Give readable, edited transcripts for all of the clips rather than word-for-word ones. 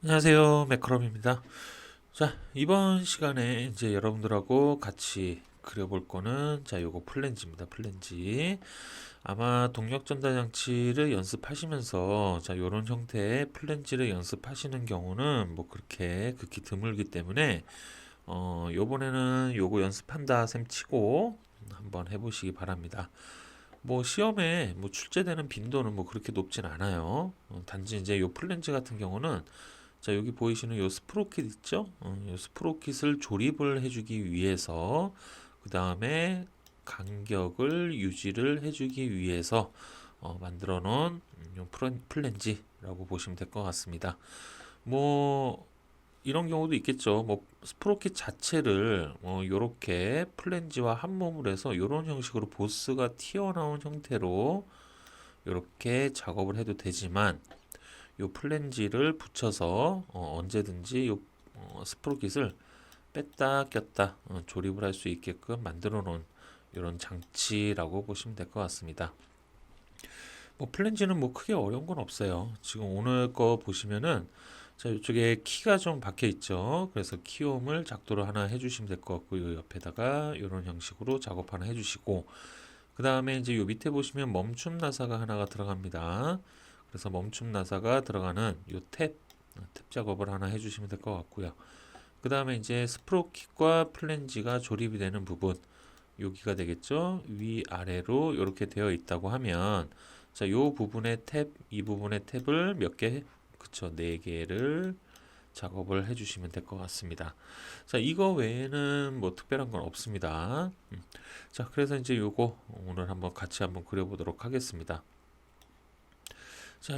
안녕하세요. 매크럼입니다. 자, 이번 시간에 이제 여러분들하고 같이 그려볼 거는 요거 플랜지입니다. 플랜지. 아마 동력 전달 장치를 연습하시면서 요런 형태의 플랜지를 연습하시는 경우는 뭐 그렇게 극히 드물기 때문에 요번에는 요거 연습한다 셈 치고 한번 해보시기 바랍니다. 뭐 시험에 뭐 출제되는 빈도는 뭐 그렇게 높진 않아요. 단지 이제 요 플랜지 같은 경우는 여기 보이시는 요 스프로킷 있죠? 요 스프로킷을 조립을 해주기 위해서 그 다음에 간격을 유지를 해주기 위해서 만들어 놓은 요 플랜지라고 보시면 될 것 같습니다. 뭐 이런 경우도 있겠죠. 뭐 스프로킷 자체를 요렇게 플랜지와 합몸을 해서 요런 형식으로 보스가 튀어나온 형태로 요렇게 작업을 해도 되지만 요 플랜지를 붙여서 언제든지 요 스프로킷을 뺐다 꼈다 조립을 할 수 있게끔 만들어 놓은 이런 장치라고 보시면 될 것 같습니다. 뭐 플랜지는 뭐 크게 어려운 건 없어요. 지금 오늘 거 보시면은 이쪽에 키가 좀 박혀 있죠. 그래서 키홈을 작도를 하나 해주시면 될 것 같고 요 옆에다가 이런 형식으로 작업 하나 해주시고 그 다음에 이제 요 밑에 보시면 멈춤 나사가 하나가 들어갑니다. 그래서 멈춤 나사가 들어가는 요 탭 작업을 하나 해주시면 될 것 같고요. 그 다음에 이제 스프로킷과 플랜지가 조립이 되는 부분 여기가 되겠죠. 위아래로 이렇게 되어 있다고 하면 요 부분의 탭, 이 부분의 탭을 몇 개, 그쵸, 4개를 작업을 해주시면 될 것 같습니다. 이거 외에는 뭐 특별한 건 없습니다. 그래서 이제 요거 오늘 같이 한번 그려보도록 하겠습니다.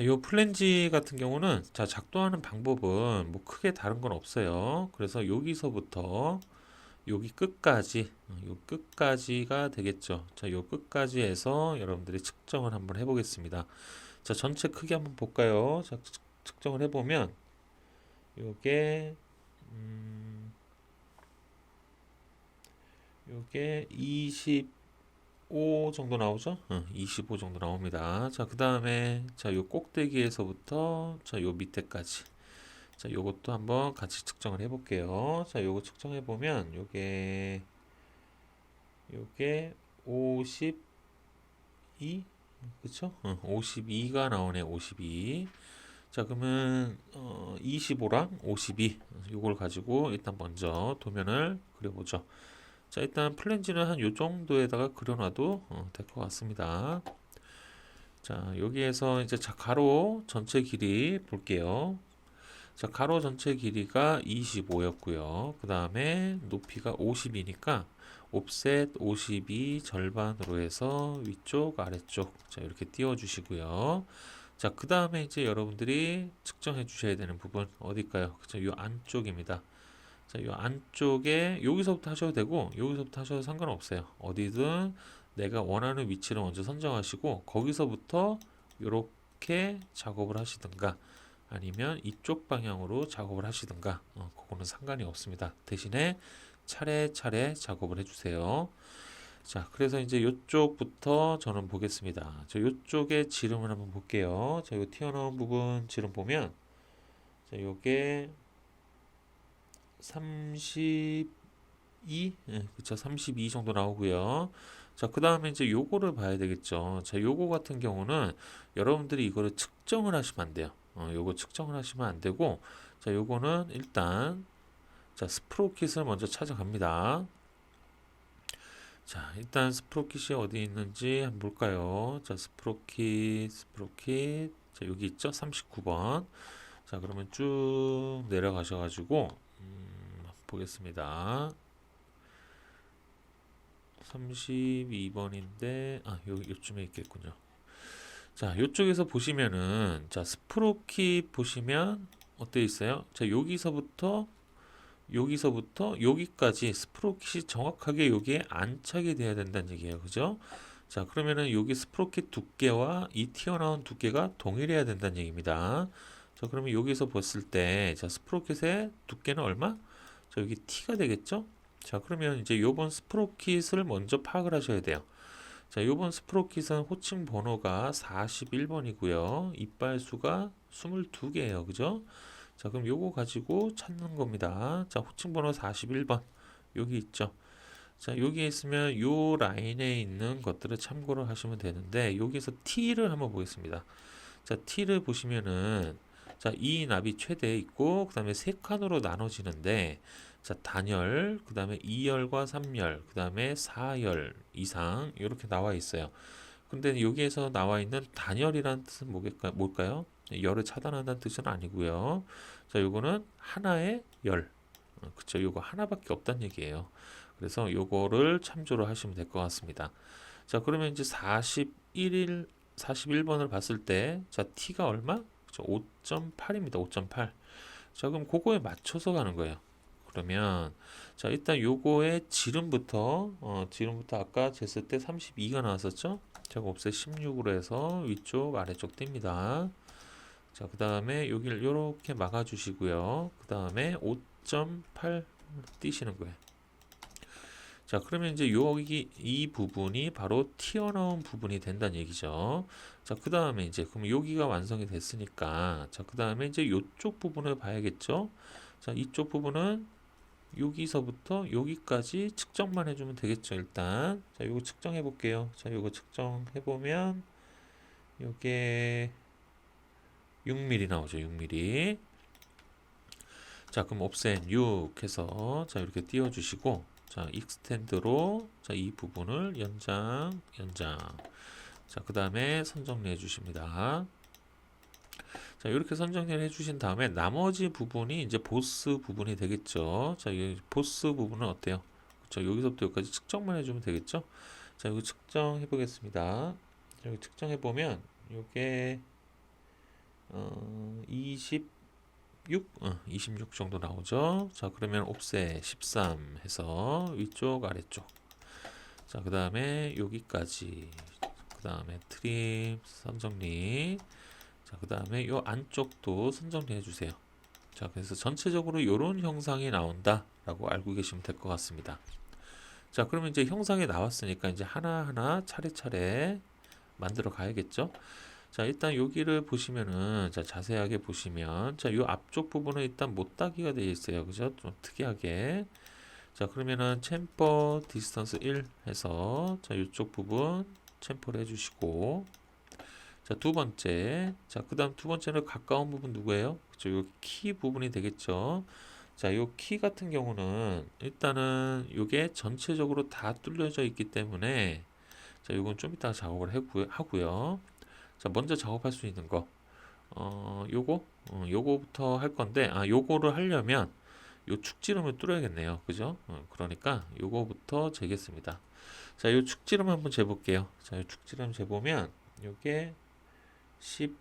요 플랜지 같은 경우는 작동하는 방법은 뭐 크게 다른 건 없어요. 그래서 여기서부터 여기 끝까지, 요 끝까지가 되겠죠. 요 끝까지 해서 여러분들이 측정을 한번 해보겠습니다. 전체 크기 한번 볼까요? 측정을 해보면 요게 요게 25 정도 나오죠? 25 정도 나옵니다. 그 다음에 요 꼭대기에서부터 요 밑에까지 요것도 한번 같이 측정을 해볼게요. 요거 측정해 보면 요게 52, 그쵸? 52가 나오네. 52. 그러면 25랑 52 요걸 가지고 일단 먼저 도면을 그려보죠. 일단 플랜지는 한 요 정도에다가 그려놔도 될 것 같습니다. 여기에서 이제 가로 전체 길이 볼게요. 가로 전체 길이가 25였고요. 그 다음에 높이가 50이니까 옵셋 52 절반으로 해서 위쪽 아래쪽 이렇게 띄워 주시고요. 그 다음에 이제 여러분들이 측정해 주셔야 되는 부분 어딜까요? 그쵸, 요 안쪽입니다. 요 안쪽에 여기서부터 하셔도 되고 여기서부터 하셔도 상관없어요. 어디든 내가 원하는 위치를 먼저 선정하시고 거기서부터 이렇게 작업을 하시든가 아니면 이쪽 방향으로 작업을 하시든가 그거는 상관이 없습니다. 대신에 차례차례 작업을 해주세요. 그래서 이제 이쪽부터 저는 보겠습니다. 이쪽에 지름을 한번 볼게요. 요 튀어나온 부분 지름 보면 요게 32, 그쵸, 32 정도 나오고요. 그 다음에 이제 요거를 봐야 되겠죠. 요거 같은 경우는 여러분들이 이거를 측정을 하시면 안 돼요. 요거 측정을 하시면 안 되고, 요거는 일단, 스프로킷을 먼저 찾아갑니다. 일단 스프로킷이 어디 있는지 한번 볼까요? 스프로킷. 여기 있죠? 39번. 그러면 쭉 내려가셔가지고, 보겠습니다. 32번인데 요쯤에 있겠군요. 요쪽에서 보시면은 스프로킷 보시면 어때 있어요? 여기서부터 여기까지 스프로킷이 정확하게 여기에 안착이 돼야 된다는 얘기예요. 그죠? 그러면은 여기 스프로킷 두께와 이 튀어나온 두께가 동일해야 된다는 얘기입니다. 그러면 여기서 봤을 때 스프로킷의 두께는 얼마? 여기 T가 되겠죠? 그러면 이제 요번 스프로킷을 먼저 파악을 하셔야 돼요. 요번 스프로킷은 호칭 번호가 41번이고요. 이빨 수가 22개예요. 그죠? 자, 그럼 요거 가지고 찾는 겁니다. 자, 호칭 번호 41번. 여기 있죠. 자, 여기에 있으면 요 라인에 있는 것들을 참고를 하시면 되는데, 여기서 T를 한번 보겠습니다. 자, T를 보시면은, 자, 이 납이 최대 있고, 그 다음에 세 칸으로 나눠지는데, 자, 단열, 그 다음에 2열과 3열, 그 다음에 4열 이상, 이렇게 나와 있어요. 근데 여기에서 나와 있는 단열이라는 뜻은 뭘까요? 열을 차단한다는 뜻은 아니고요. 자, 요거는 하나의 열. 그쵸. 요거 하나밖에 없다는 얘기예요. 그래서 요거를 참조를 하시면 될 것 같습니다. 자, 그러면 이제 41번을 봤을 때, 자, t가 얼마? 그쵸. 5.8입니다. 5.8. 자, 그럼 그거에 맞춰서 가는 거예요. 그러면, 자, 일단 요거의 지름부터 아까 쟀을 때 32가 나왔었죠? 자, 옵셋 16으로 해서 위쪽, 아래쪽 띱니다. 자, 그 다음에 여기를 이렇게 막아주시고요. 그 다음에 5.8 띄시는 거예요. 자, 그러면 이제 여기 이 부분이 바로 튀어나온 부분이 된다는 얘기죠. 자, 그 다음에 이제 그럼 여기가 완성이 됐으니까, 자, 그 다음에 이제 이쪽 부분을 봐야겠죠. 자, 이쪽 부분은 여기서부터 여기까지 측정만 해주면 되겠죠. 일단 자, 요거 측정해 볼게요. 자, 요거 측정해 보면 요게 6mm 나오죠. 6mm. 자, 그럼 옵셋 6 해서 자, 이렇게 띄워 주시고, 자, 익스텐드로 자, 이 부분을 연장. 자, 그 다음에 선정리해 주십니다. 자, 이렇게 선정리를 해주신 다음에 나머지 부분이 이제 보스 부분이 되겠죠. 자, 이 보스 부분은 어때요? 그렇죠. 여기서부터 여기까지 측정만 해주면 되겠죠. 자, 여기 측정해 보겠습니다. 여기 측정해 보면 요게 26 정도 나오죠. 자, 그러면 옵셋 13 해서 위쪽 아래쪽. 자, 그 다음에 여기까지. 그 다음에 트림 선정리. 자, 그 다음에 요 안쪽도 선정리 해주세요. 자, 그래서 전체적으로 이런 형상이 나온다 라고 알고 계시면 될 것 같습니다. 자, 그러면 이제 형상이 나왔으니까 이제 하나하나 차례차례 만들어 가야겠죠. 자, 일단 여기를 보시면은, 자, 자세하게 보시면, 자, 요 앞쪽 부분은 일단 못따기가 되어 있어요. 그죠? 좀 특이하게. 자, 그러면은 챔퍼 디스턴스 1 해서, 자, 요쪽 부분 챔퍼를 해주시고, 자, 두 번째. 자, 그 다음 두 번째는 가까운 부분 누구예요? 그쵸, 요 키 부분이 되겠죠. 자, 요 키 같은 경우는 일단은 요게 전체적으로 다 뚫려져 있기 때문에, 자, 요건 좀 이따가 작업을 하고요. 자, 먼저 작업할 수 있는 거, 요거부터 할 건데, 요거를 하려면 요 축지름을 뚫어야겠네요. 그죠? 그러니까 요거부터 재겠습니다. 자, 요 축지름 한번 재볼게요. 자, 요 축지름 재보면 요게 14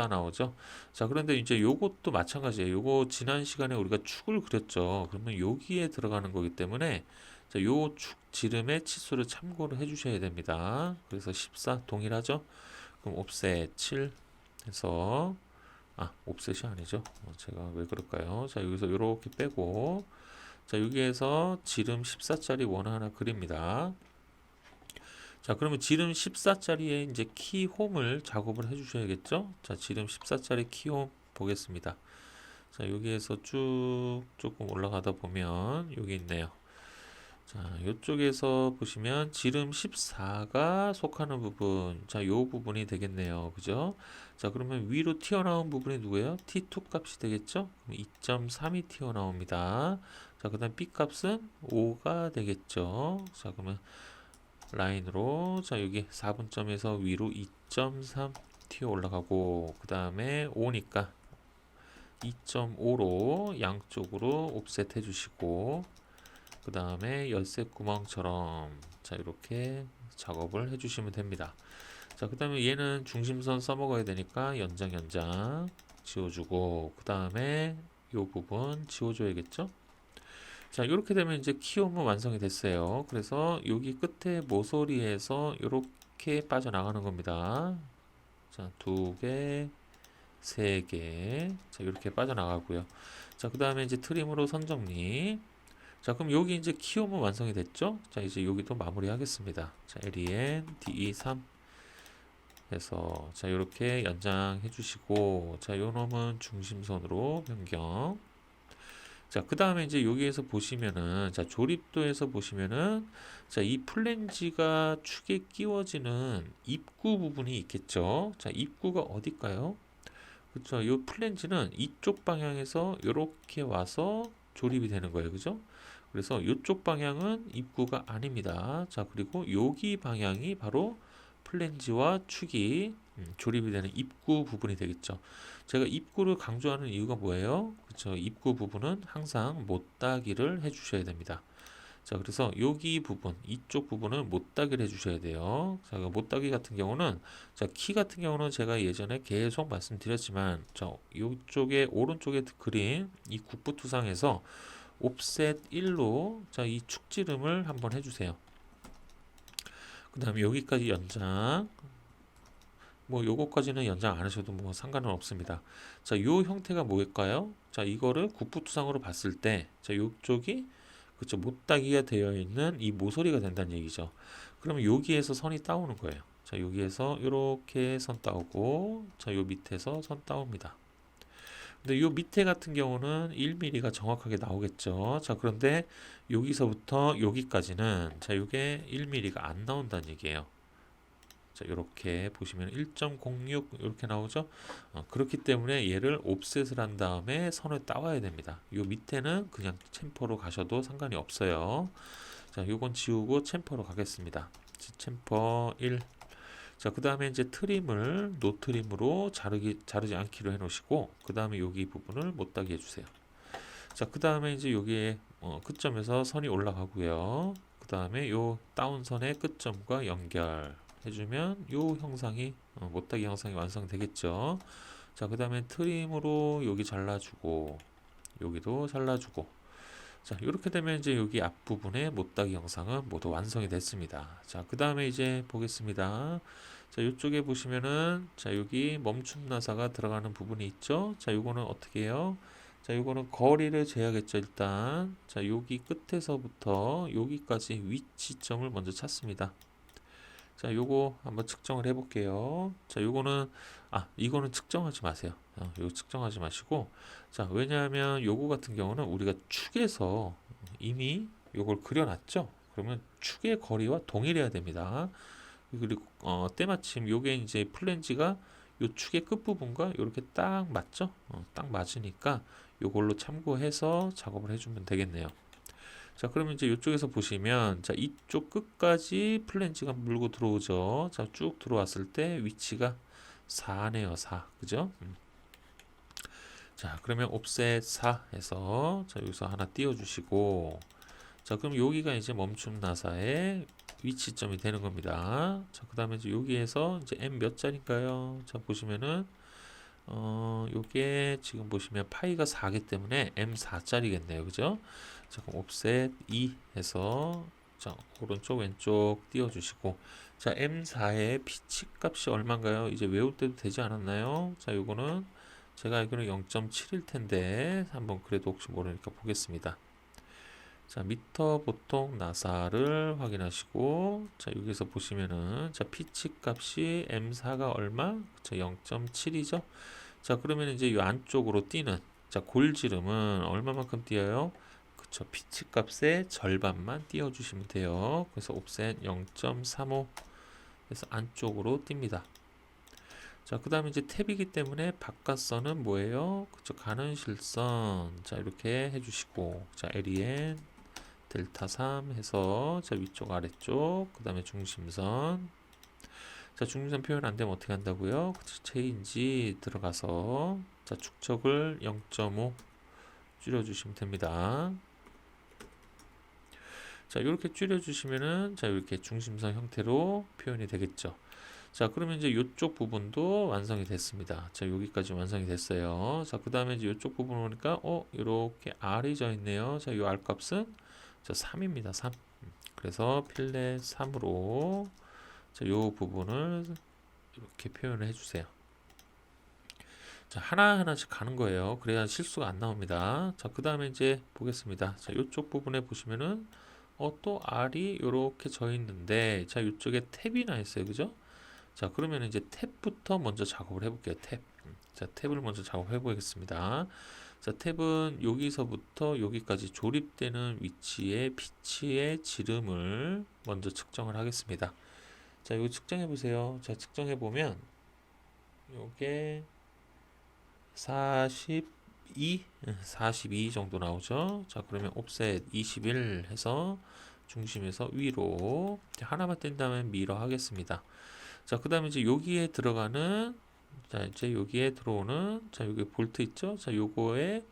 나오죠. 자, 그런데 이제 요것도 마찬가지예요. 요거 지난 시간에 우리가 축을 그렸죠. 그러면 여기에 들어가는 거기 때문에, 자, 요 축 지름의 치수를 참고를 해주셔야 됩니다. 그래서 14 동일하죠. 그럼 옵셋 7 해서, 옵셋이 아니죠. 제가 왜 그럴까요? 자, 여기서 요렇게 빼고, 자, 여기에서 지름 14짜리 원 하나 그립니다. 자, 그러면 지름 14짜리에 이제 키홈을 작업을 해 주셔야겠죠? 자, 지름 14짜리 키홈 보겠습니다. 자, 여기에서 쭉 조금 올라가다 보면 여기 있네요. 자, 이쪽에서 보시면 지름 14가 속하는 부분, 자, 요 부분이 되겠네요. 그죠? 자, 그러면 위로 튀어나온 부분이 누구예요? T2 값이 되겠죠? 2.3이 튀어나옵니다. 자, 그 다음 B 값은 5가 되겠죠? 자, 그러면 라인으로, 자, 여기 4분점에서 위로 2.3 튀어 올라가고, 그 다음에 5니까 2.5로 양쪽으로 옵셋 해주시고, 그 다음에 열쇠 구멍처럼, 자, 이렇게 작업을 해주시면 됩니다. 자, 그 다음에 얘는 중심선 써먹어야 되니까 연장 지워주고, 그 다음에 요 부분 지워줘야겠죠? 자, 이렇게 되면 이제 키홈은 완성이 됐어요. 그래서 여기 끝에 모서리에서 이렇게 빠져나가는 겁니다. 자, 2개, 3개. 자, 이렇게 빠져나가고요. 자, 그 다음에 이제 트림으로 선정리. 자, 그럼 여기 이제 키홈은 완성이 됐죠? 자, 이제 여기도 마무리 하겠습니다. 자, LEN, DE3. 해서 자 이렇게 연장해 주시고 자 요 놈은 중심선으로 변경. 자, 그 다음에 이제 여기에서 보시면은, 자, 조립도에서 보시면은, 자, 이 플랜지가 축에 끼워지는 입구 부분이 있겠죠. 자, 입구가 어딜까요? 그쵸. 이 플랜지는 이쪽 방향에서 이렇게 와서 조립이 되는 거예요. 그죠? 그래서 이쪽 방향은 입구가 아닙니다. 자, 그리고 여기 방향이 바로 플랜지와 축이 조립이 되는 입구 부분이 되겠죠. 제가 입구를 강조하는 이유가 뭐예요? 그쵸. 입구 부분은 항상 못따기를 해주셔야 됩니다. 자, 그래서 여기 부분, 이쪽 부분은 못따기를 해주셔야 돼요. 자, 못따기 같은 경우는, 자, 키 같은 경우는 제가 예전에 계속 말씀드렸지만, 자, 이쪽에, 오른쪽에 그린 이 국부투상에서 옵셋 1로, 자, 이 축지름을 한번 해주세요. 그 다음에 여기까지 연장, 뭐 요거까지는 연장 안 하셔도 뭐 상관은 없습니다. 자, 요 형태가 뭘까요? 자, 이거를 국부투상으로 봤을 때, 자, 요쪽이 그쵸 못따기가 되어 있는 이 모서리가 된다는 얘기죠. 그러면 여기에서 선이 따오는 거예요. 자, 여기에서 이렇게 선 따오고, 자, 요 밑에서 선 따옵니다. 근데 요 밑에 같은 경우는 1mm가 정확하게 나오겠죠. 자, 그런데 여기서부터 여기까지는 자, 요게 1mm가 안 나온다는 얘기예요. 자, 이렇게 보시면 1.06 이렇게 나오죠. 그렇기 때문에 얘를 옵셋을 한 다음에 선을 따와야 됩니다. 요 밑에는 그냥 챔퍼로 가셔도 상관이 없어요. 자, 요건 지우고 챔퍼로 가겠습니다. 챔퍼 1. 자, 그 다음에 이제 트림을 노트림으로 자르지 않기로 해 놓으시고, 그 다음에 여기 부분을 못따게 해주세요. 자, 그 다음에 이제 여기에 끝점에서 선이 올라가고요. 그 다음에 요 다운선의 끝점과 연결 해주면 요 형상이 못따기 형상이 완성되겠죠. 자, 그 다음에 트림으로 여기 잘라주고 여기도 잘라주고 자, 이렇게 되면 이제 여기 앞부분의 못따기 형상은 모두 완성이 됐습니다. 자, 그 다음에 이제 보겠습니다. 자, 이쪽에 보시면은 자, 여기 멈춤 나사가 들어가는 부분이 있죠. 자, 요거는 어떻게 해요? 자, 요거는 거리를 재야겠죠, 일단. 자, 여기 끝에서부터 여기까지 위치점을 먼저 찾습니다. 자, 요거 한번 측정을 해 볼게요. 자, 요거는 이거는 측정하지 마세요. 요거 측정하지 마시고 자, 왜냐하면 요거 같은 경우는 우리가 축에서 이미 요걸 그려놨죠. 그러면 축의 거리와 동일해야 됩니다. 그리고 때마침 요게 이제 플랜지가 요 축의 끝부분과 이렇게 딱 맞죠? 딱 맞으니까 요걸로 참고해서 작업을 해주면 되겠네요. 자, 그러면 이제 이쪽에서 보시면, 자, 이쪽 끝까지 플랜지가 물고 들어오죠. 자, 쭉 들어왔을 때 위치가 4네요, 4. 그죠? 자, 그러면 옵셋 4 해서, 자, 여기서 하나 띄워주시고, 자, 그럼 여기가 이제 멈춤 나사의 위치점이 되는 겁니다. 자, 그 다음에 이제 여기에서 이제 M 몇 짜리인가요? 자, 보시면은, 요게 지금 보시면 파이가 4기 때문에 M4짜리겠네요. 그죠? 자, 그럼 옵셋 2 해서 자, 오른쪽 왼쪽 띄워주시고 자, M4의 피치 값이 얼마인가요? 이제 외울 때도 되지 않았나요? 자, 요거는 제가 알기로는 0.7일 텐데 한번 그래도 혹시 모르니까 보겠습니다. 자, 미터 보통 나사를 확인하시고 자, 여기서 보시면은 자, 피치 값이 M4가 얼마? 자, 0.7이죠. 자, 그러면 이제 이 안쪽으로 띄는 자, 골지름은 얼마만큼 띄어요? 그쵸, 피치 값의 절반만 띄워주시면 돼요. 그래서 옵셋 0.35 해서 안쪽으로 띱니다. 자, 그 다음에 이제 탭이기 때문에 바깥선은 뭐예요? 그쵸, 가는 실선. 자, 이렇게 해주시고, 자, LEN 델타 3 해서, 자, 위쪽 아래쪽, 그 다음에 중심선. 자, 중심선 표현 안 되면 어떻게 한다고요? 그쵸, 체인지 들어가서, 자, 축척을 0.5 줄여주시면 됩니다. 자, 이렇게 줄여주시면은, 자, 이렇게 중심선 형태로 표현이 되겠죠. 자, 그러면 이제 이쪽 부분도 완성이 됐습니다. 자, 여기까지 완성이 됐어요. 자, 그 다음에 이제 이쪽 부분 보니까, 이렇게 R이 져 있네요. 자, 이 R 값은, 자, 3입니다. 3. 그래서 필렛 3으로, 자, 이 부분을 이렇게 표현을 해주세요. 자, 하나하나씩 가는 거예요. 그래야 실수가 안 나옵니다. 자, 그 다음에 이제 보겠습니다. 자, 이쪽 부분에 보시면은, 또 R이 이렇게 져 있는데, 자, 이쪽에 탭이 나 있어요. 그죠? 자, 그러면 이제 탭부터 먼저 작업을 해볼게요. 탭. 자, 탭을 먼저 작업해 보겠습니다. 자, 탭은 여기서부터 여기까지 조립되는 위치의 피치의 지름을 먼저 측정을 하겠습니다. 자, 이거 측정해 보세요. 자, 측정해 보면 요게 42 정도 나오죠. 자, 그러면 옵셋 21 해서 중심에서 위로 하나만 뗀 다음에 미러 하겠습니다. 자, 그 다음에 이제 여기에 들어가는, 자, 이제 여기에 들어오는, 자, 여기 볼트 있죠? 자, 요거에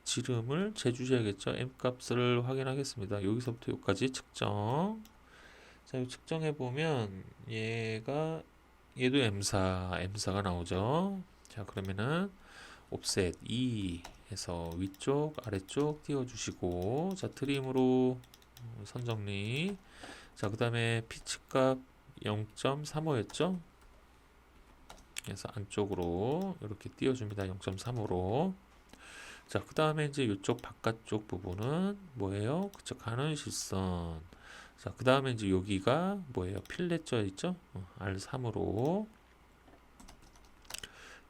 지름을 재주셔야겠죠? M 값을 확인하겠습니다. 여기서부터 여기까지 측정. 자, 이 측정해 보면 얘도 M사가 나오죠? 자, 그러면은 옵셋 2 해서 위쪽, 아래쪽 띄워주시고, 자, 트림으로 선정리. 자, 그 다음에 피치값 0.35였죠? 그래서 안쪽으로 이렇게 띄워줍니다. 0.35로. 자, 그 다음에 이제 이쪽 바깥쪽 부분은 뭐예요? 그쵸, 가는 실선. 자, 그 다음에 이제 여기가 뭐예요? 필렛 져 있죠? R3으로.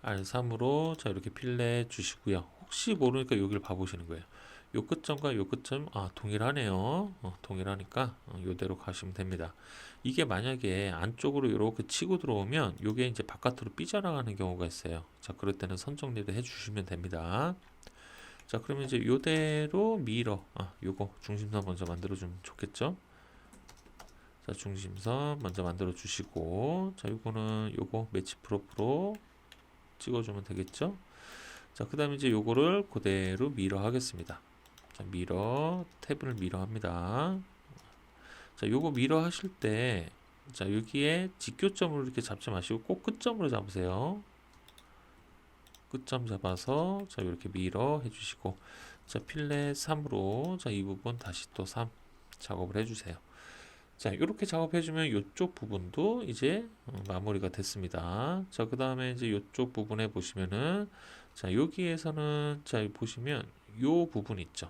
R3으로 자, 이렇게 필렛 주시고요. 혹시 모르니까 여기를 봐보시는 거예요. 요 끝점과 요 끝점, 동일하네요. 동일하니까 요대로 가시면 됩니다. 이게 만약에 안쪽으로 이렇게 치고 들어오면 요게 이제 바깥으로 삐져나가는 경우가 있어요. 자, 그럴 때는 선 정리를 해주시면 됩니다. 자, 그러면 이제 요대로 미러, 요거 중심선 먼저 만들어주면 좋겠죠? 자, 중심선 먼저 만들어 주시고, 자, 요거는 요거 매치 프로프로 찍어주면 되겠죠? 자, 그 다음에 이제 요거를 그대로 미러 하겠습니다. 자, 미러, 탭을 미러 합니다. 자, 요거 미러 하실 때, 자, 여기에 직교점으로 이렇게 잡지 마시고 꼭 끝점으로 잡으세요. 끝점 잡아서, 자, 이렇게 미러 해주시고, 자, 필렛 3으로, 자, 이 부분 다시 또 3 작업을 해주세요. 자, 이렇게 작업해주면 이쪽 부분도 이제 마무리가 됐습니다. 자, 그 다음에 이제 이쪽 부분에 보시면은, 자, 여기에서는, 자, 보시면 요 부분 있죠.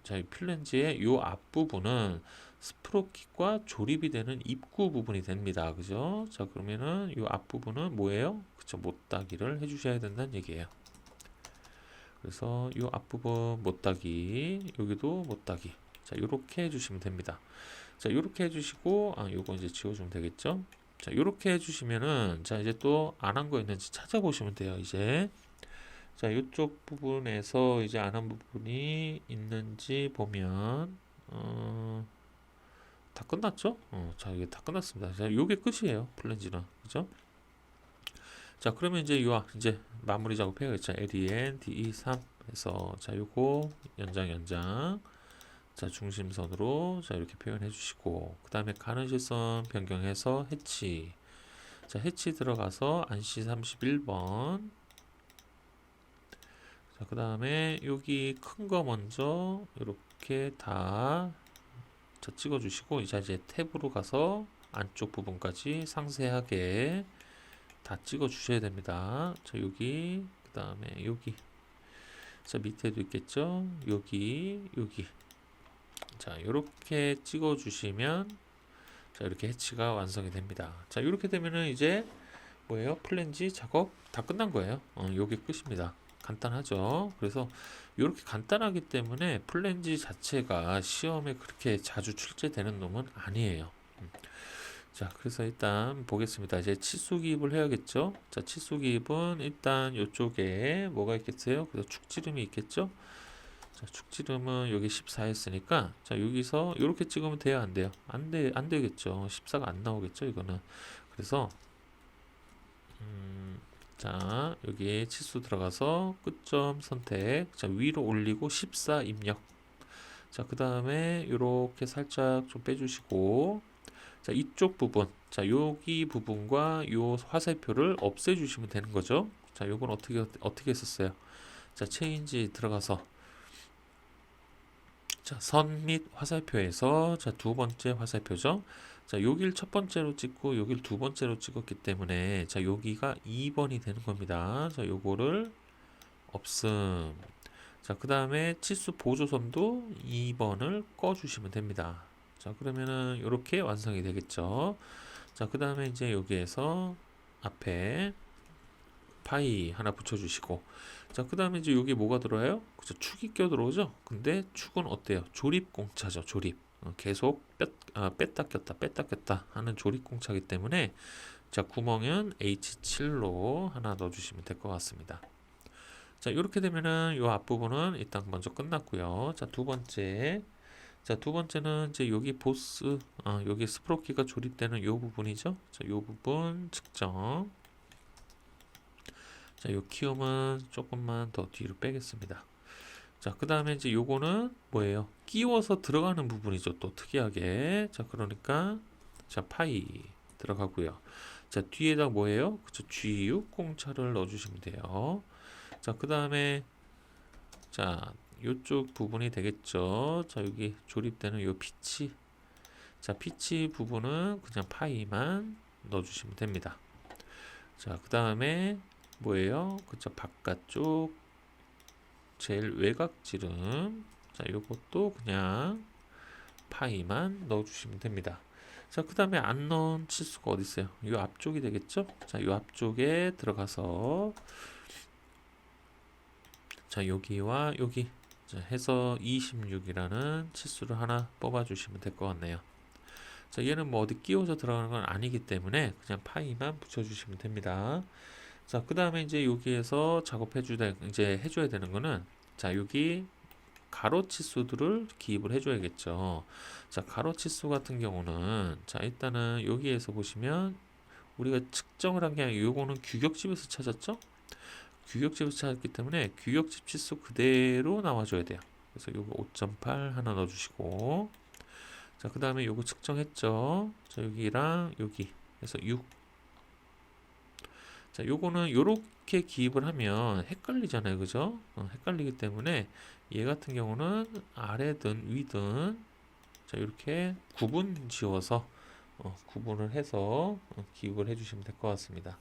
자, 이 플랜지의 요 앞부분은 스프로킷과 조립이 되는 입구 부분이 됩니다. 그죠? 자, 그러면은 요 앞부분은 뭐예요? 그쵸, 못따기를 해주셔야 된다는 얘기예요. 그래서 요 앞부분 못따기, 여기도 못따기. 자, 요렇게 해주시면 됩니다. 자, 요렇게 해주시고, 요거 이제 지워주면 되겠죠? 자, 요렇게 해주시면은, 자, 이제 또 안 한 거 있는지 찾아보시면 돼요, 이제. 자, 요쪽 부분에서 이제 안 한 부분이 있는지 보면, 다 끝났죠? 자, 이게 다 끝났습니다. 자, 요게 끝이에요, 플랜지는. 그죠? 자, 그러면 이제 이제 마무리 작업 해야겠죠. LEN, DE3 해서, 자, 요거 연장. 자, 중심선으로 자, 이렇게 표현해 주시고, 그 다음에 가는 실선 변경해서 해치. 자, 해치 들어가서 안시 31번. 자, 그 다음에 여기 큰 거 먼저 이렇게 다 자, 찍어 주시고, 이제 탭으로 가서 안쪽 부분까지 상세하게 다 찍어 주셔야 됩니다. 자, 여기, 그 다음에 여기. 자, 밑에도 있겠죠? 여기. 자, 이렇게 찍어 주시면 자, 이렇게 해치가 완성이 됩니다. 자, 이렇게 되면은 이제 뭐예요? 플랜지 작업 다 끝난 거예요. 요게 끝입니다. 간단하죠? 그래서 이렇게 간단하기 때문에 플랜지 자체가 시험에 그렇게 자주 출제되는 놈은 아니에요. 자, 그래서 일단 보겠습니다. 이제 치수 기입을 해야겠죠? 자, 치수 기입은 일단 이쪽에 뭐가 있겠어요? 그래서 축지름이 있겠죠? 자, 축지름은 여기 14 했으니까, 자, 여기서 이렇게 찍으면 돼요? 안 돼요? 안 되겠죠. 14가 안 나오겠죠, 이거는. 그래서, 자, 여기 치수 들어가서 끝점 선택. 자, 위로 올리고 14 입력. 자, 그 다음에 이렇게 살짝 좀 빼주시고, 자, 이쪽 부분. 자, 여기 부분과 요 화살표를 없애주시면 되는 거죠. 자, 요건 어떻게 했었어요? 자, 체인지 들어가서, 자, 선 및 화살표에서, 자, 두 번째 화살표죠. 자, 여길 첫 번째로 찍고 여길 두 번째로 찍었기 때문에, 자, 여기가 2번이 되는 겁니다. 자, 요거를 없음. 자, 그 다음에 치수 보조선도 2번을 꺼주시면 됩니다. 자, 그러면은 이렇게 완성이 되겠죠. 자, 그 다음에 이제 여기에서 앞에 파이 하나 붙여주시고, 자, 그 다음에 이제 여기 뭐가 들어와요? 그죠? 축이 껴 들어오죠? 근데 축은 어때요? 조립 공차죠, 조립. 계속 뺐다 꼈다 뺐다 꼈다 하는 조립 공차이기 때문에, 자, 구멍은 H7로 하나 넣어주시면 될 것 같습니다. 자, 이렇게 되면은 요 앞부분은 일단 먼저 끝났고요. 자, 두 번째. 자, 두 번째는 이제 여기 여기 스프로키가 조립되는 요 부분이죠. 자, 요 부분 측정. 자, 요 키움은 조금만 더 뒤로 빼겠습니다. 자, 그 다음에 이제 요거는 뭐예요? 끼워서 들어가는 부분이죠. 또 특이하게. 자, 그러니까, 자, 파이 들어가고요. 자, 뒤에다 뭐예요? 그쵸, G6 공차를 넣어주시면 돼요. 자, 그 다음에, 자, 요쪽 부분이 되겠죠. 자, 여기 조립되는 요 피치. 자, 피치 부분은 그냥 파이만 넣어주시면 됩니다. 자, 그 다음에 뭐예요? 그쵸, 바깥쪽 제일 외곽 지름. 자, 요것도 그냥 파이만 넣어주시면 됩니다. 자, 그 다음에 안 넣은 치수가 어디 있어요? 요 앞쪽이 되겠죠? 자, 요 앞쪽에 들어가서, 자, 여기와 여기, 자, 해서 26이라는 치수를 하나 뽑아주시면 될 것 같네요. 자, 얘는 뭐 어디 끼워서 들어가는 건 아니기 때문에 그냥 파이만 붙여주시면 됩니다. 자, 그 다음에 이제 여기에서 이제 해줘야 되는 거는, 자, 여기 가로 치수들을 기입을 해줘야겠죠. 자, 가로 치수 같은 경우는, 자, 일단은 여기에서 보시면 우리가 측정을 한 게 아니라 요거는 규격집에서 찾았죠? 규격집에서 찾았기 때문에 규격집 치수 그대로 나와줘야 돼요. 그래서 요거 5.8 하나 넣어주시고, 자, 그 다음에 요거 측정했죠? 자, 여기랑 여기 해서 6. 자, 요거는 요렇게 기입을 하면 헷갈리잖아요, 그죠? 헷갈리기 때문에 얘 같은 경우는 아래든 위든, 자, 이렇게 구분 지어서 구분을 해서 기입을 해주시면 될 것 같습니다.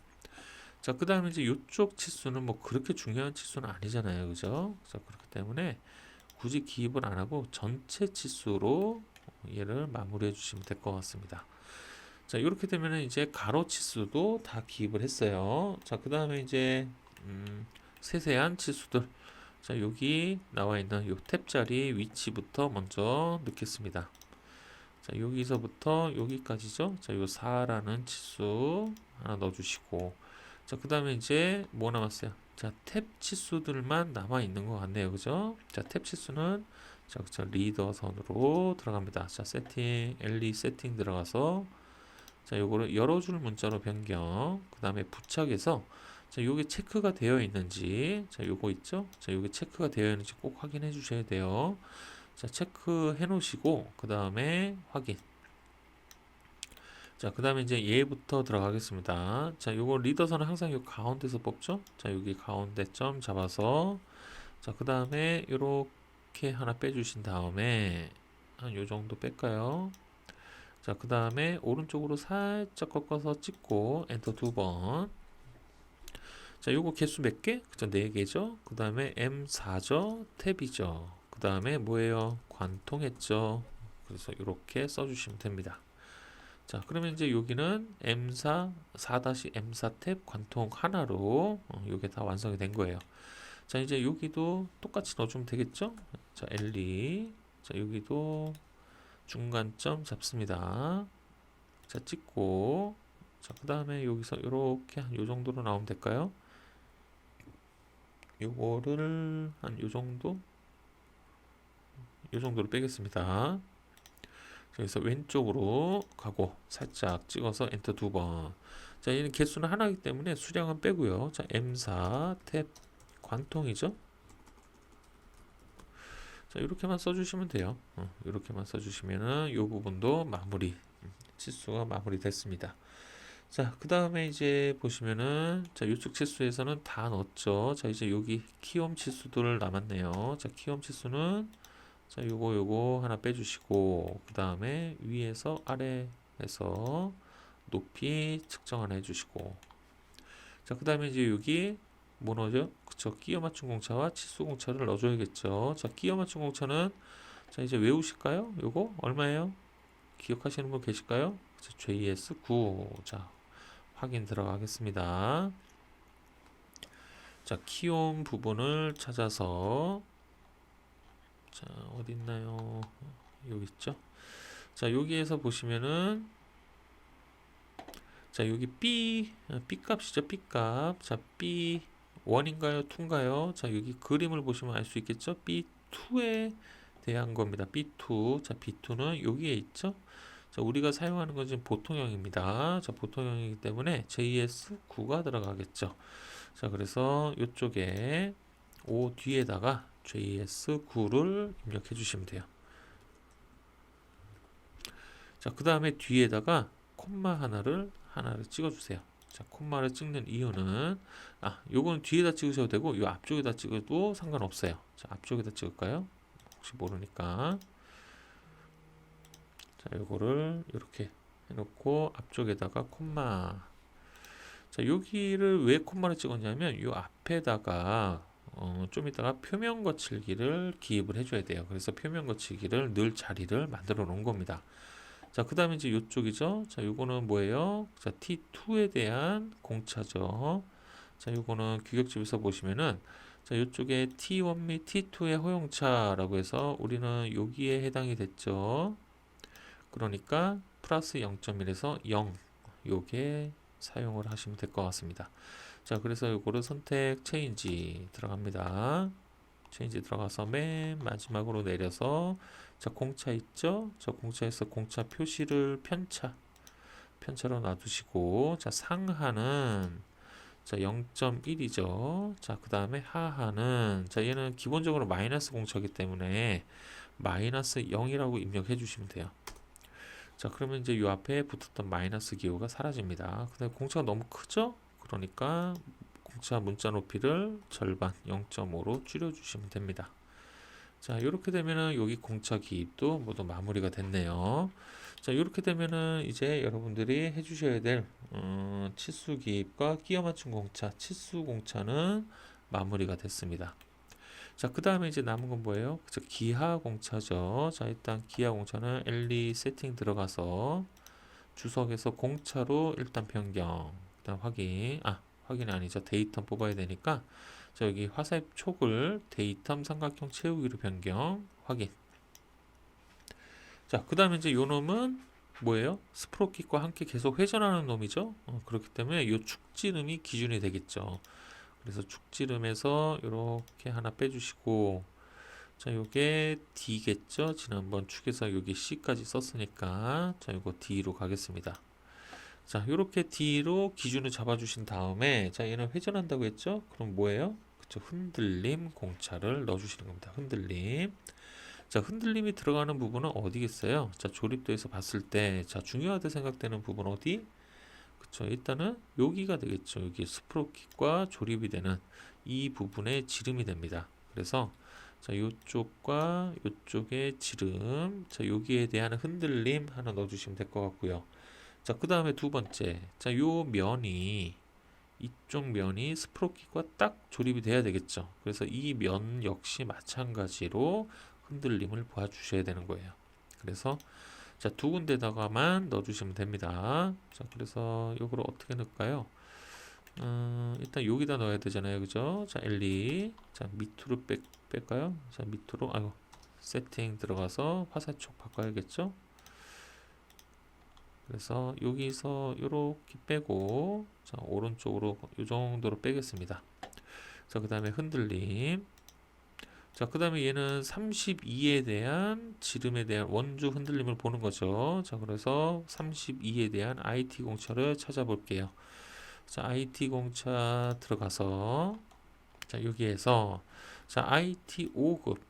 자, 그 다음에 이제 이쪽 치수는 뭐 그렇게 중요한 치수는 아니잖아요, 그죠? 자, 그렇기 때문에 굳이 기입을 안 하고 전체 치수로 얘를 마무리해 주시면 될 것 같습니다. 자, 이렇게 되면 이제 가로 치수도 다 기입을 했어요. 자, 그 다음에 이제 세세한 치수들. 자, 여기 나와 있는 요 탭 자리 위치부터 먼저 넣겠습니다. 자, 여기서부터 여기까지죠. 자, 요 4라는 치수 하나 넣어주시고, 자, 그 다음에 이제 뭐 남았어요? 자, 탭 치수들만 남아 있는 것 같네요, 그죠? 자, 탭 치수는, 자, 그쵸, 리더 선으로 들어갑니다. 자, 세팅, LE 세팅 들어가서, 자, 요거를 열어줄 문자로 변경, 그 다음에 부착해서, 자, 요게 체크가 되어 있는지, 자, 요거 있죠? 자, 요게 체크가 되어 있는지 꼭 확인해 주셔야 돼요. 자, 체크해 놓으시고, 그 다음에 확인. 자, 그 다음에 이제 얘부터 들어가겠습니다. 자, 요거 리더선은 항상 요 가운데서 뽑죠? 자, 여기 가운데 점 잡아서, 자, 그 다음에 요렇게 하나 빼주신 다음에, 한 요 정도 뺄까요? 자, 그 다음에 오른쪽으로 살짝 꺾어서 찍고, 엔터 2번. 자, 요거 개수 몇 개? 그죠? 4개죠? 그 다음에 M4죠? 탭이죠? 그 다음에 뭐예요? 관통했죠? 그래서 이렇게 써주시면 됩니다. 자, 그러면 이제 여기는 M4, 4-M4 탭 관통 하나로 요게 다 완성이 된 거예요. 자, 이제 여기도 똑같이 넣어주면 되겠죠? 자, L2. 자, 여기도 중간점 잡습니다. 자, 찍고. 자, 그 다음에 여기서 이렇게 한 요 정도로 나오면 될까요? 요거를 한 요 정도? 요 정도로 빼겠습니다. 그래서 왼쪽으로 가고 살짝 찍어서 엔터 2번. 자, 얘는 개수는 하나이기 때문에 수량은 빼고요. 자, M4 탭 관통이죠. 자, 이렇게만 써주시면 돼요. 이렇게만 써주시면은 이 부분도 마무리, 치수가 마무리 됐습니다. 자, 그 다음에 이제 보시면은, 자, 이쪽 치수에서는 다 넣었죠. 자, 이제 여기 키움 치수들 남았네요. 자, 키움 치수는, 자, 요거 하나 빼주시고, 그 다음에 위에서 아래에서 높이 측정 하나 해주시고, 자, 그 다음에 이제 여기 뭐 넣어죠? 그쵸, 끼워 맞춤 공차와 치수 공차를 넣어줘야겠죠. 자, 끼워 맞춤 공차는, 자, 이제 외우실까요? 요거 얼마예요? 기억하시는 분 계실까요? JS9. 자, 확인 들어가겠습니다. 자, 키움 부분을 찾아서, 자, 어디 있나요? 여기 있죠? 자, 여기에서 보시면은, 자, 여기 B 값이죠. B 값. 자, B 1인가요? 2인가요? 자, 여기 그림을 보시면 알 수 있겠죠? B2에 대한 겁니다. B2. 자, B2는 여기에 있죠? 자, 우리가 사용하는 건 지금 보통형입니다. 자, 보통형이기 때문에 JS9가 들어가겠죠. 자, 그래서 이쪽에 O 뒤에다가 JS9를 입력해 주시면 돼요. 자, 그 다음에 뒤에다가 콤마 하나를 찍어 주세요. 자, 콤마를 찍는 이유는, 요거는 뒤에다 찍으셔도 되고 요 앞쪽에다 찍어도 상관없어요. 자, 앞쪽에다 찍을까요? 혹시 모르니까. 자, 요거를 이렇게 해놓고 앞쪽에다가 콤마. 자, 여기를 왜 콤마를 찍었냐면 요 앞에다가 좀 이따가 표면 거칠기를 기입을 해줘야 돼요. 그래서 표면 거칠기를 넣을 자리를 만들어 놓은 겁니다. 자, 그 다음에 이제 요쪽이죠. 자, 요거는 뭐예요? 자, T2에 대한 공차죠. 자, 요거는 규격집에서 보시면은, 자, 요쪽에 T1 및 T2의 허용차라고 해서 우리는 여기에 해당이 됐죠. 그러니까 플러스 0.1에서 0 요게 사용을 하시면 될 것 같습니다. 자, 그래서 요거를 선택 체인지 들어갑니다. 체인지 들어가서 맨 마지막으로 내려서, 자, 공차 있죠? 자, 공차에서 공차 표시를 편차로 놔두시고, 자, 상하는, 자, 0.1이죠. 자, 그 다음에 하하는, 자, 얘는 기본적으로 마이너스 공차이기 때문에 마이너스 0이라고 입력해 주시면 돼요. 자, 그러면 이제 이 앞에 붙었던 마이너스 기호가 사라집니다. 근데 공차가 너무 크죠? 그러니까 공차 문자 높이를 절반 0.5로 줄여주시면 됩니다. 자, 이렇게 되면은 여기 공차 기입도 모두 마무리가 됐네요. 자, 이렇게 되면은 이제 여러분들이 해주셔야 될 치수 기입과 끼워 맞춘 공차, 치수 공차는 마무리가 됐습니다. 자, 그 다음에 이제 남은 건 뭐예요? 그쵸, 기하 공차죠. 자, 일단 기하 공차는 LE 세팅 들어가서 주석에서 공차로 일단 변경, 일단 확인이 아니죠. 데이텀 뽑아야 되니까, 자, 여기 화살표 촉을 데이텀 삼각형 채우기로 변경, 확인. 자, 그 다음에 이제 요 놈은 뭐예요? 스프로킷과 함께 계속 회전하는 놈이죠. 그렇기 때문에 요 축지름이 기준이 되겠죠. 그래서 축지름에서 이렇게 하나 빼주시고, 자, 요게 D겠죠? 지난번 축에서 여기 C까지 썼으니까, 자, 요거 D로 가겠습니다. 자, 요렇게 D로 기준을 잡아주신 다음에, 자, 얘는 회전한다고 했죠? 그럼 뭐예요? 그쵸, 흔들림 공차를 넣어주시는 겁니다. 흔들림. 자, 흔들림이 들어가는 부분은 어디겠어요? 자, 조립도에서 봤을 때, 자, 중요하다 생각되는 부분 어디? 그쵸, 일단은 여기가 되겠죠. 여기 스프로킷과 조립이 되는 이 부분의 지름이 됩니다. 그래서 자, 요쪽과 요쪽의 지름, 자, 여기에 대한 흔들림 하나 넣어주시면 될 것 같고요. 자, 그 다음에 두 번째, 자, 요 면이 이쪽 면이 스프로킷과 딱 조립이 돼야 되겠죠. 그래서 이 면 역시 마찬가지로 흔들림을 봐주셔야 되는 거예요. 그래서 자, 두 군데다가만 넣어주시면 됩니다. 자, 그래서 이거를 어떻게 넣을까요? 일단 여기다 넣어야 되잖아요. 그죠? 자, LE. 자, 밑으로 뺄까요? 자, 밑으로, 세팅 들어가서 화살촉 바꿔야겠죠? 그래서 여기서 이렇게 빼고, 자, 오른쪽으로 이 정도로 빼겠습니다. 자, 그 다음에 흔들림. 자, 그 다음에 얘는 32에 대한 지름에 대한 원주 흔들림을 보는 거죠. 자, 그래서 32에 대한 IT 공차를 찾아볼게요. 자, IT 공차 들어가서, 자, 여기에서, 자, IT 5급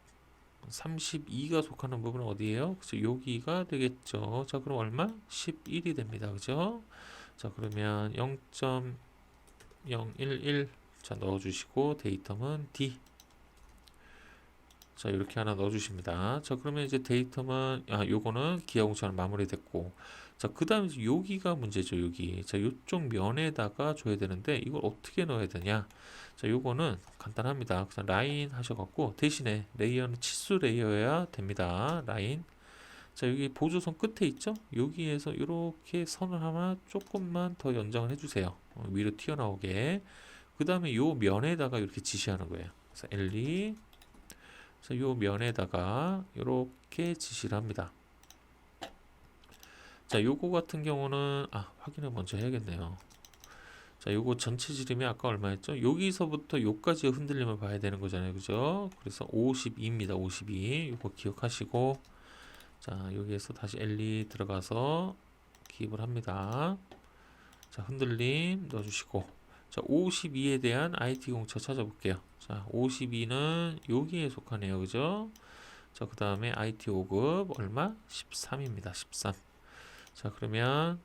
32가 속하는 부분은 어디예요? 그죠? 여기가 되겠죠. 자, 그럼 얼마? 11이 됩니다. 그죠? 자, 그러면 0.011, 자, 넣어주시고, 데이텀은 D. 자, 이렇게 하나 넣어주십니다. 자, 그러면 이제 데이텀은, 요거는 기하 공차는 마무리됐고, 자, 그 다음에 여기가 문제죠, 여기. 자, 요쪽 면에다가 줘야 되는데, 이걸 어떻게 넣어야 되냐? 자, 요거는 간단합니다. 그냥 라인 하셔갖고, 대신에 레이어는 치수 레이어여야 됩니다. 라인. 자, 여기 보조선 끝에 있죠? 여기에서 이렇게 선을 하나 조금만 더 연장을 해주세요. 위로 튀어나오게. 그 다음에 요 면에다가 이렇게 지시하는 거예요. 그래서 L2. 그래서 요 면에다가 이렇게 지시를 합니다. 자, 요거 같은 경우는 확인을 먼저 해야겠네요. 자, 요거 전체 지름이 아까 얼마였죠? 여기서부터 요까지 흔들림을 봐야 되는 거잖아요. 그죠? 그래서 52입니다. 52. 요거 기억하시고, 자, 여기에서 다시 L2 들어가서 기입을 합니다. 자, 흔들림 넣어주시고, 자, 52에 대한 IT 공차 찾아볼게요. 자, 52는 여기에 속하네요. 그죠? 자, 그 다음에 IT 5급 얼마? 13입니다. 13. 자, 그러면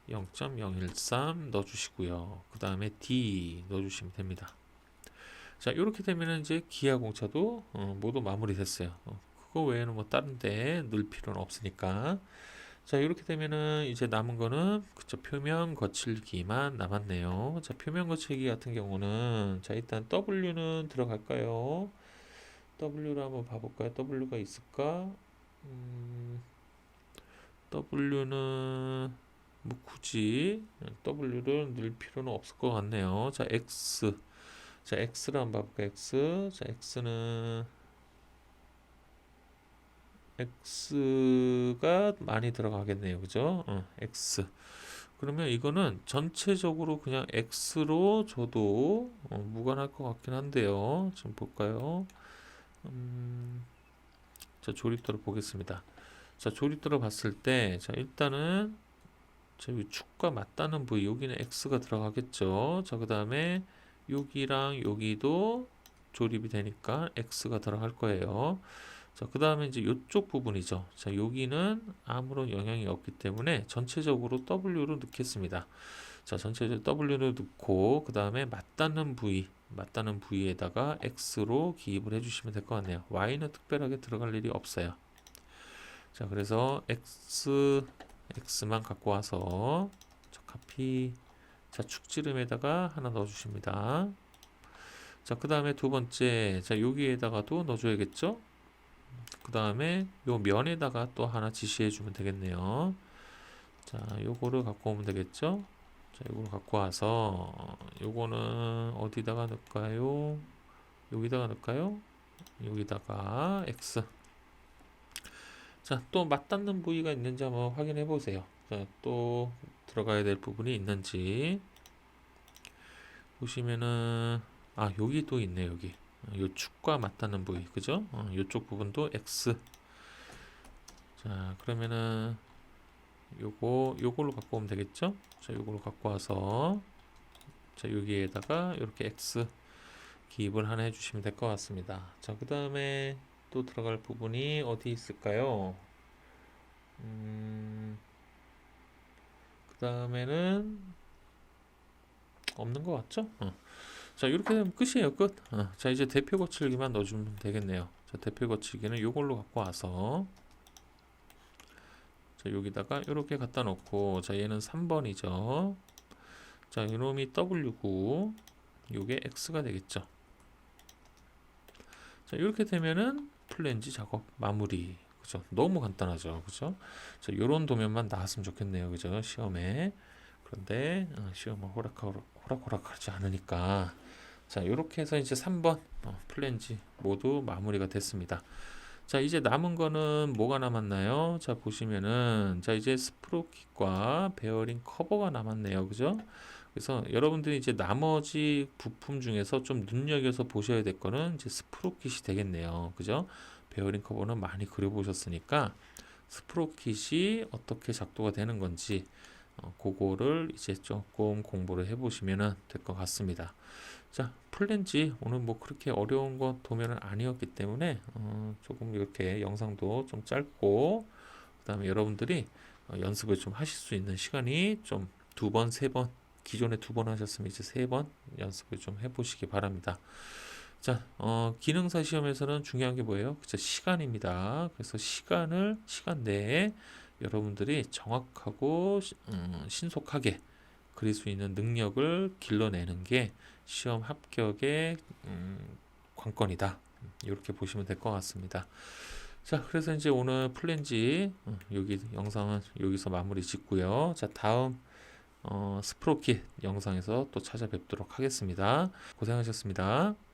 0.013 넣어주시고요. 그 다음에 D 넣어주시면 됩니다. 자, 이렇게 되면 이제 기하 공차도 모두 마무리 됐어요. 그거 외에는 뭐 다른데 넣을 필요는 없으니까. 자, 이렇게 되면은 이제 남은 거는 그쵸, 표면 거칠기만 남았네요. 자, 표면 거칠기 같은 경우는 자, 일단 W는 들어갈까요? W를 한번 봐볼까요? W가 있을까? W는 뭐 굳이 W를 넣을 필요는 없을 것 같네요. 자, X. 자, X를 한번 봐볼까요? X. 자, X가 많이 들어가겠네요. 그죠? X. 그러면 이거는 전체적으로 그냥 X로 줘도 무관할 것 같긴 한데요. 좀 볼까요? 자, 조립도를 보겠습니다. 자, 조립도를 봤을 때, 자, 일단은 이 축과 맞닿는 부위, 여기는 X가 들어가겠죠. 자, 그 다음에 여기랑 여기도 조립이 되니까 X가 들어갈 거예요. 자, 그 다음에 이제 이쪽 부분이죠. 자, 여기는 아무런 영향이 없기 때문에 전체적으로 W로 넣겠습니다. 자, 전체적으로 W를 넣고, 그 다음에 맞닿는 부위에다가 X로 기입을 해주시면 될 것 같네요. Y는 특별하게 들어갈 일이 없어요. 자, 그래서 X만 갖고 와서, 자, 카피, 자, 축지름에다가 하나 넣어주십니다. 자, 그 다음에 두 번째, 자, 여기에다가도 넣어줘야겠죠? 그 다음에 요 면에다가 또 하나 지시해 주면 되겠네요. 자, 요거를 갖고 오면 되겠죠? 자, 요거를 갖고 와서 요거는 어디다가 넣을까요? 여기다가 넣을까요? 여기다가 X. 자, 또 맞닿는 부위가 있는지 한번 확인해 보세요. 자, 또 들어가야 될 부분이 있는지 보시면은 여기 또 있네. 여기 요 축과 맞닿는 부위, 그죠? 요쪽 부분도 X. 자, 그러면은 요걸로 갖고 오면 되겠죠? 자, 요걸로 갖고 와서 자, 여기에다가 이렇게 X 기입을 하나 해주시면 될 것 같습니다. 자, 그 다음에 또 들어갈 부분이 어디 있을까요? 그 다음에는 없는 것 같죠? 자, 이렇게 되면 끝이에요. 끝. 자, 이제 대표 거칠기만 넣어주면 되겠네요. 자, 대표 거칠기는 요걸로 갖고 와서 자, 여기다가 이렇게 갖다 놓고, 자, 얘는 3번이죠. 자, 이놈이 W고 요게 X가 되겠죠. 자, 이렇게 되면은 플랜지 작업 마무리. 그죠? 너무 간단하죠. 그죠? 자, 요런 도면만 나왔으면 좋겠네요. 그죠? 시험에. 그런데 시험을 호락호락하지 않으니까, 자, 이렇게 해서 이제 3번 플랜지 모두 마무리가 됐습니다. 자, 이제 남은 거는 뭐가 남았나요? 자, 보시면은 자, 이제 스프로킷과 베어링 커버가 남았네요. 그죠? 그래서 여러분들이 이제 나머지 부품 중에서 좀 눈여겨서 보셔야 될 거는 이제 스프로킷이 되겠네요. 그죠? 베어링 커버는 많이 그려보셨으니까 스프로킷이 어떻게 작동가 되는 건지 그거를 이제 조금 공부를 해보시면 될 것 같습니다. 자, 플랜지 오늘 뭐 그렇게 어려운 거 도면은 아니었기 때문에 조금 이렇게 영상도 좀 짧고, 그 다음에 여러분들이 연습을 좀 하실 수 있는 시간이 좀 두 번, 세 번, 기존에 두 번 하셨으면 이제 세 번 연습을 좀 해보시기 바랍니다. 자, 기능사 시험에서는 중요한 게 뭐예요? 그쵸, 시간입니다. 그래서 시간 내에 여러분들이 정확하고 신속하게 그릴 수 있는 능력을 길러내는 게 시험 합격의 관건이다. 이렇게 보시면 될 것 같습니다. 자, 그래서 이제 오늘 플랜지 여기 영상은 여기서 마무리 짓고요. 자, 다음 스프로킷 영상에서 또 찾아뵙도록 하겠습니다. 고생하셨습니다.